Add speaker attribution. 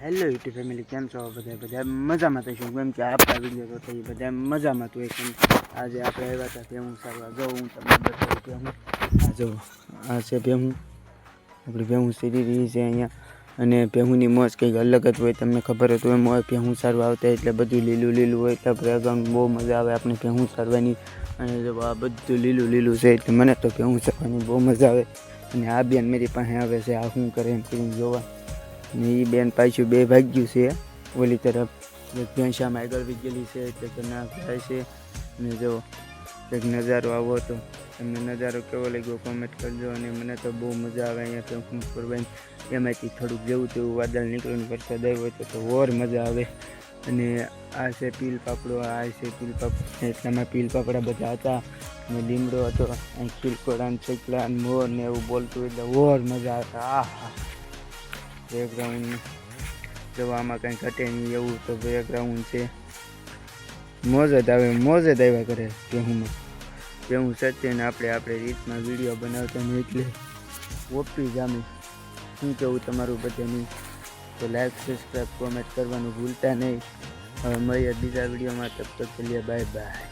Speaker 1: Hello YouTube family, કેમ છો? બધા મજામાં થઈશું. કેમ કે આપણા વિડીયો તો એ બધા મજામાં તો કેમ આજે આપણે આવ્યા હતા ભેહું સારવા. જો હું તમને બતાવું ભેહું. આ જો આ છે ભેહું. આપણી ભેહું સીરી રહી છે અહીંયા. અને ભેહુંની મોજ કંઈક અલગ જ હોય. તમને ખબર જ હોય મોજ ભેહું સારવા આવતા એટલે બધું લીલું લીલું હોય એટલે પ્રેગ્રાઉન્ડ બહુ મજા આવે આપણે ભેહું સારવાની. અને જો આ બધું લીલું લીલું છે એટલે મને તો ભેહું સારવાની બહુ મજા આવે. અને આ બેન મારી પાસે આવે છે, આ શું કરે એમ કરીને જોવા. ને એ બેન પાછું બે ભાગ્યું છે ઓલી તરફ. ભેંસામાં આગળ વી ગયેલી છે એટલે કે ના જાય છે. અને જો કંઈક નજારો આવો તો તમને નજારો કેવો લાગ્યો કોમેન્ટ કરજો. અને મને તો બહુ મજા આવે અહીંયા ભેહું ફરવાની. એમાંથી થોડુંક જેવું તેવું વાદળ નીકળીને વરસાદ આવ્યો હોય તો ઓર મજા આવે. અને આ છે પીલ પાપડો, આ છે પીલ પાપડો. એટલામાં પીલ પાપડા બધા હતા અને લીમડો હતો. અહીં ખીલકોડા ચકલા મોર ને એવું બોલતું એટલે ઓર મજા આવે. આ હા, બેકગ્રાઉન્ડ જવામાં કંઈ ઘટે નહીં એવું તો બેકગ્રાઉન્ડ છે. મોજ જ આવે, મોજ જ આવ્યા કરે ભેહુંમાં. ભેહું સચ્ચે ને આપણે રીતમાં વિડીયો બનાવતા ને એટલે ઓપી જામી. શું કહેવું તમારું બધાનું? તો લાઈક, સબસ્ક્રાઈબ, કોમેન્ટ કરવાનું ભૂલતા નહીં. હવે મળીએ બીજા વિડીયોમાં. તબ તક ચલીએ, બાય બાય.